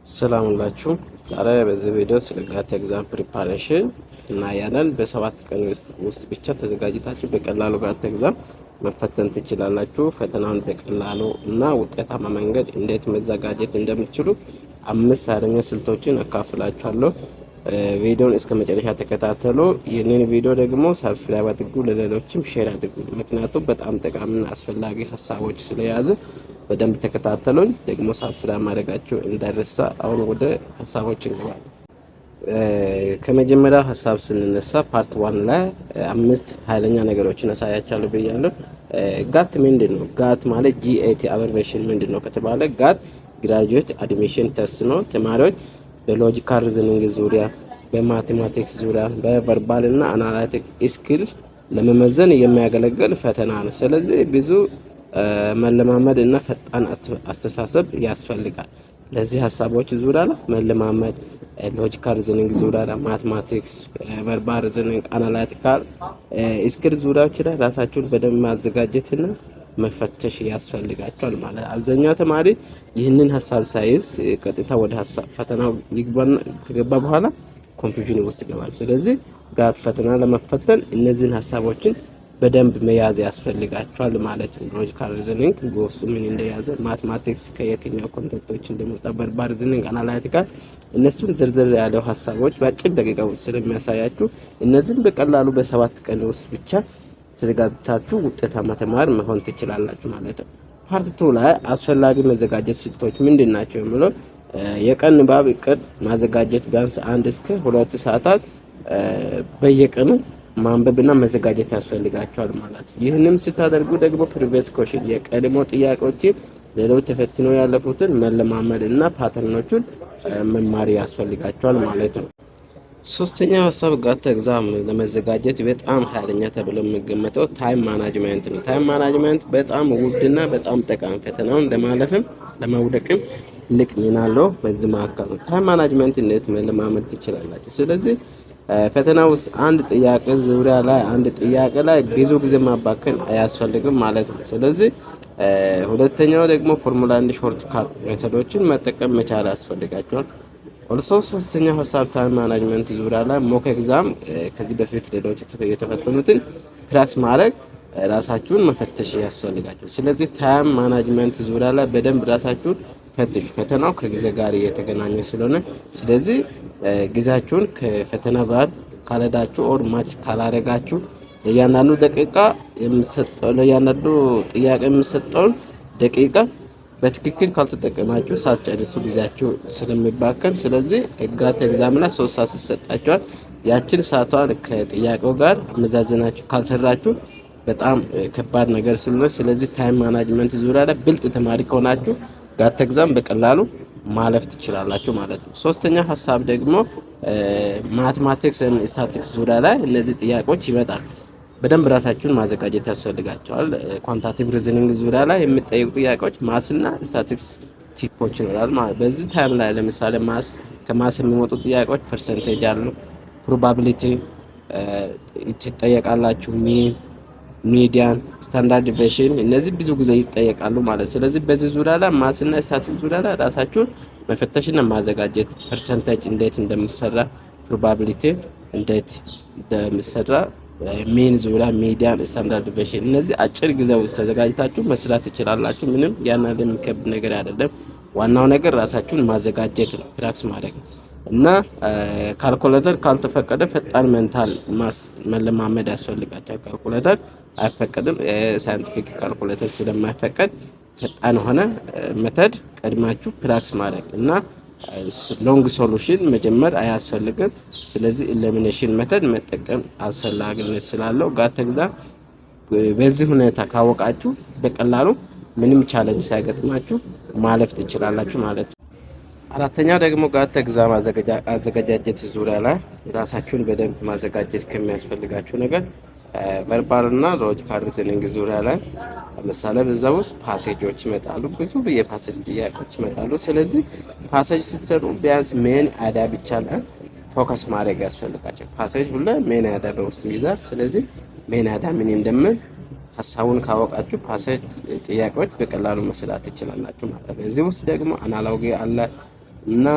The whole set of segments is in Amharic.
ሰላም ሁላችሁ። ዛሬ በዚህ ቪዲዮ ስለ ጋት ኤግዛም ፕሪፓሬሽን እናያለን። በሰባት ቀን ውስጥ ብቻ ተዘጋጅታችሁ በቀላሉ ጋት ኤግዛም መፈተን ትችላላችሁ። ፈተናውን በቀላሉ እና ውጤታማ መንገድ እንዴት መዘጋጀት እንደምትችሉ 5 ኃይለኛ ስልቶችን አካፍላችኋለሁ። ቪዲዮን እስከ መጨረሻ ተከታተሉ። ይህንን ቪዲዮ ደግሞ ሰብስክራይብ አድርጉ፣ ለሌሎችም ሼር አድርጉ። ምክንያቱም በጣም ጠቃሚና አስፈላጊ ሀሳቦች ስለያዘ በደንብ ተከታተሉኝ። ደግሞ ሰብስክራይብ ማድረጋችሁ እንዳይረሳ። አሁን ወደ ሀሳቦች እንገባለን። ከመጀመሪያው ሀሳብ ስንነሳ ፓርት 1 ላይ 5 ኃይለኛ ነገሮችን አሳያችኋለሁ ብያለሁ። ጋት ምንድነው? ጋት ማለት GAT አብሬቪዬሽን ምንድነው ከተባለ ጋት ግራጁዌት አድሚሽን ቴስት ነው። ተማሪዎች በሎጂካል ሪዝኒንግ ዙሪያ፣ በማቴማቲክስ ዙሪያ፣ በቨርባል እና አናላቲክ ስኪል ለመመዘን የሚያገለግል ፈተና ነው። ስለዚህ ብዙ መለማመድ እና ፈጣን አስተሳሰብ ያስፈልጋል። ለዚህ ሀሳቦች ዙሪያ ላይ መለማመድ፣ ሎጂካል ሪዝኒንግ ዙሪያ ላይ፣ ማቴማቲክስ፣ ቨርባል ሪዝኒንግ፣ አናላቲካል ስኪል ዙሪያዎች ላይ ራሳችሁን በደንብ ማዘጋጀትና መፈተሽ ያስፈልጋቸዋል ማለት። አብዛኛው ተማሪ ይህንን ሀሳብ ሳይዝ ቀጥታ ወደ ሀሳብ ፈተናው ከገባ በኋላ ኮንፊውዥን ውስጥ ይገባል። ስለዚህ ጋት ፈተና ለመፈተን እነዚህን ሀሳቦችን በደንብ መያዝ ያስፈልጋቸዋል ማለት ነው። ሎጂካል ሪዝኒንግ በውስጡ ምን እንደያዘ፣ ማቴማቲክስ ከየትኛው ኮንተንቶች እንደመጣ፣ ቨርባል ሪዝኒንግ፣ አናላቲካል እነሱን ዝርዝር ያለው ሀሳቦች በአጭር ደቂቃ ውስጥ ስለሚያሳያችሁ እነዚህን በቀላሉ በ7 ቀን ውስጥ ብቻ ተዘጋጅታችሁ ውጤታማ ተማሪ መሆን ትችላላችሁ ማለት ነው። ፓርት 2 ላይ አስፈላጊ መዘጋጀት ስልቶች ምንድናቸው የሚለው የቀን ንባብ እቅድ ማዘጋጀት፣ ቢያንስ 1 እስከ 2 ሰዓታት በየቀኑ ማንበብና መዘጋጀት ያስፈልጋቸዋል ማለት። ይህንም ስታደርጉ ደግሞ ፕሪቪየስ ኮሽን የቀድሞ ጥያቄዎችን ሌሎች ተፈትነው ያለፉትን መለማመድ እና ፓተርኖቹን መማር ያስፈልጋቸዋል ማለት ነው። ሶስተኛው ሀሳብ ጋት ኤግዛም ለመዘጋጀት በጣም ኃይለኛ ተብሎ የሚገመተው ታይም ማናጅመንት ነው። ታይም ማናጅመንት በጣም ውድና በጣም ጠቃሚ ፈተናውን ለማለፍም ለመውደቅም ትልቅ ሚና አለው። በዚህ መካከል ነው ታይም ማናጅመንት እንዴት መለማመድ ትችላላችሁ። ስለዚህ ፈተና ውስጥ አንድ ጥያቄ ዙሪያ ላይ አንድ ጥያቄ ላይ ብዙ ጊዜ ማባከን አያስፈልግም ማለት ነው። ስለዚህ ሁለተኛው ደግሞ ፎርሙላ እንድ ሾርት ካት ሜተዶችን መጠቀም መቻል ያስፈልጋቸዋል። ኦልሶ ሶስተኛው ሀሳብ ታይም ማናጅመንት ዙሪያ ላይ ሞክ ኤግዛም ከዚህ በፊት ሌሎች የተፈተኑትን ፕራክቲስ ማድረግ ራሳችሁን መፈተሽ ያስፈልጋቸዋል። ስለዚህ ታይም ማናጅመንት ዙሪያ ላይ በደንብ ራሳችሁን ፈትሽ። ፈተናው ከጊዜ ጋር የተገናኘ ስለሆነ ስለዚህ ጊዜያችሁን ከፈተና ጋር ካለዳችሁ ኦር ማች ካላረጋችሁ ለእያንዳንዱ ደቂቃ ለእያንዳንዱ ጥያቄ የሚሰጠውን ደቂቃ በትክክል ካልተጠቀማችሁ ሳትጨርሱ ጊዜያችሁ ስለሚባከን፣ ስለዚህ ጋት ኤግዛም ላይ 3 ሰዓት ይሰጣችኋል። ያችን ሰዓቷን ከጥያቄው ጋር አመዛዝናችሁ ካልሰራችሁ በጣም ከባድ ነገር ስለሆነ ስለዚህ ታይም ማናጅመንት ዙሪያ ላይ ብልጥ ተማሪ ከሆናችሁ ጋት ኤግዛም በቀላሉ ማለፍ ትችላላችሁ ማለት ነው። ሶስተኛ ሀሳብ ደግሞ ማቴማቲክስ እና ስታቲስቲክስ ዙሪያ ላይ እነዚህ ጥያቄዎች ይመጣሉ። በደንብ ራሳችሁን ማዘጋጀት ያስፈልጋቸዋል። ኳንታቲቭ ሪዝኒንግ ዙሪያ ላይ የሚጠይቁ ጥያቄዎች ማስና ስታቲስቲክስ ቲፖች ይኖራል ማለት። በዚህ ታይም ላይ ለምሳሌ ከማስ የሚመጡ ጥያቄዎች ፐርሰንቴጅ አሉ፣ ፕሮባቢሊቲ ትጠየቃላችሁ፣ ሚዲያን፣ ስታንዳርድ ዲቪዬሽን እነዚህ ብዙ ጊዜ ይጠየቃሉ ማለት። ስለዚህ በዚህ ዙሪያ ላይ ማስና ስታቲስቲክስ ዙሪያ ላይ ራሳችሁን መፈተሽና ማዘጋጀት፣ ፐርሰንቴጅ እንዴት እንደሚሰራ፣ ፕሮባቢሊቲ እንዴት እንደሚሰራ፣ ሚን ዙሪያ፣ ሚዲያን፣ ስታንዳርድ ዲቪዬሽን እነዚህ አጭር ጊዜ ውስጥ ተዘጋጅታችሁ መስራት ትችላላችሁ። ምንም ያን ያህል የሚከብድ ነገር አይደለም። ዋናው ነገር ራሳችሁን ማዘጋጀት ነው፣ ፕራክቲስ ማድረግ እና ካልኩሌተር ካልተፈቀደ ፈጣን ሜንታል ማስ መለማመድ ያስፈልጋቸዋል። ካልኩሌተር አይፈቀድም። ሳይንቲፊክ ካልኩሌተር ስለማይፈቀድ ፈጣን ሆነ ሜተድ ቀድማችሁ ፕራክቲስ ማድረግ እና ሎንግ ሶሉሽን መጀመር አያስፈልግም። ስለዚህ ኢሊሚኔሽን ሜተድ መጠቀም አስፈላጊነት ስላለው ጋት ኤግዛም በዚህ ሁኔታ ካወቃችሁ በቀላሉ ምንም ቻሌንጅ ሳይገጥማችሁ ማለፍ ትችላላችሁ ማለት ነው። አራተኛው ደግሞ ጋት ኤግዛም አዘጋጃጀት ዙሪያ ላይ ራሳችሁን በደንብ ማዘጋጀት ከሚያስፈልጋችሁ ነገር ቨርባል እና ሎጂካል ሪዝኒንግ ዙሪያ ላይ ለምሳሌ በዛ ውስጥ ፓሴጆች ይመጣሉ፣ ብዙ የፓሴጅ ጥያቄዎች ይመጣሉ። ስለዚህ ፓሴጅ ስትሰሩ ቢያንስ ሜን አይዲያ ብቻ ላይ ፎከስ ማድረግ ያስፈልጋቸው። ፓሴጅ ሁሉ ሜን አይዲያ በውስጡ ይዛል። ስለዚህ ሜን አይዲያ ምን እንደምን ሀሳቡን ካወቃችሁ ፓሴጅ ጥያቄዎች በቀላሉ መስራት ትችላላችሁ ማለት ነው። እዚህ ውስጥ ደግሞ አናሎጂ አለ፣ እና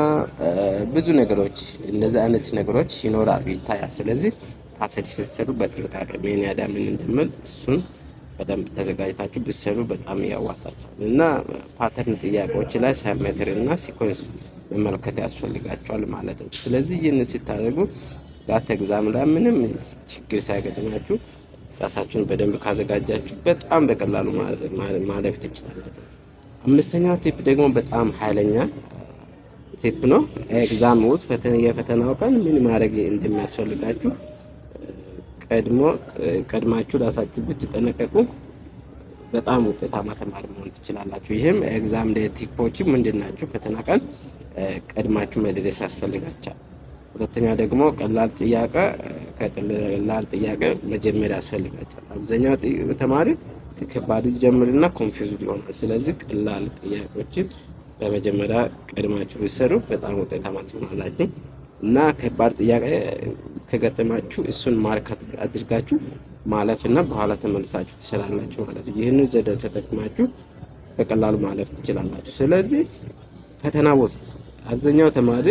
ብዙ ነገሮች እንደዚህ አይነት ነገሮች ይኖራሉ ይታያል። ስለዚህ ፓስወርድ ስትሰሩ በጥንቃቄ ምን ያዳ ምን እንደምል እሱን በደንብ ተዘጋጅታችሁ ብትሰሩ በጣም ያዋጣችኋል። እና ፓተርን ጥያቄዎች ላይ ሳይሜትሪ እና ሲኮንስ መመልከት ያስፈልጋቸዋል ማለት ነው። ስለዚህ ይህን ስታደርጉ ጋት ኤግዛም ላይ ምንም ችግር ሳይገጥማችሁ ራሳችሁን በደንብ ካዘጋጃችሁ በጣም በቀላሉ ማለፍ ትችላላችሁ። አምስተኛው ቲፕ ደግሞ በጣም ኃይለኛ ቲፕ ነው። ኤግዛም ውስጥ የፈተናው ቀን ምን ማድረግ እንደሚያስፈልጋችሁ ቀድማችሁ ራሳችሁ ብትጠነቀቁ በጣም ውጤታማ ተማሪ መሆን ትችላላችሁ። ይህም ኤግዛም ዴይ ቲፖች ምንድናቸው? ፈተና ቀን ቀድማችሁ መድረስ ያስፈልጋችኋል። ሁለተኛ ደግሞ ቀላል ጥያቄ መጀመር ያስፈልጋችኋል። አብዛኛው ተማሪ ከከባዱ ጀምርና ኮንፊውዝድ ይሆናል። ስለዚህ ቀላል ጥያቄዎችን በመጀመሪያ ቀድማችሁ ብትሰሩ በጣም ውጤታማ ትሆናላችሁ። እና ከባድ ጥያቄ ከገጠማችሁ እሱን ማርክ አድርጋችሁ ማለፍና በኋላ ተመልሳችሁ ትሰራላችሁ ማለት ነው። ይህንን ዘዴ ተጠቅማችሁ በቀላሉ ማለፍ ትችላላችሁ። ስለዚህ ፈተና ውስጥ አብዛኛው ተማሪ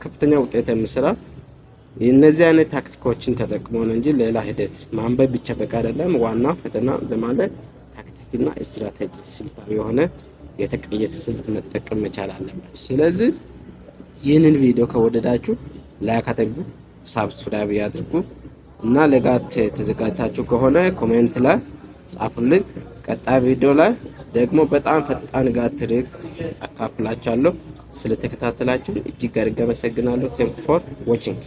ከፍተኛ ውጤት የሚሰራ እነዚህ አይነት ታክቲኮችን ተጠቅሞ ነው እንጂ ሌላ ሂደት ማንበብ ብቻ በቃ አይደለም። ዋና ፈተና ለማለት ታክቲክና ስትራቴጂ ስልታዊ የሆነ የተቀየሰ ስልት መጠቀም መቻል አለባችሁ። ስለዚህ ይህንን ቪዲዮ ከወደዳችሁ ላይክ አድርጉ፣ ሳብስክራይብ ያድርጉ እና ለጋት ተዘጋጅታችሁ ከሆነ ኮሜንት ላይ ጻፉልኝ። ቀጣይ ቪዲዮ ላይ ደግሞ በጣም ፈጣን ጋት ትሪክስ አካፍላችኋለሁ። ስለተከታተላችሁ እጅግ አድርጌ አመሰግናለሁ። ቴንክ ፎር ዋቺንግ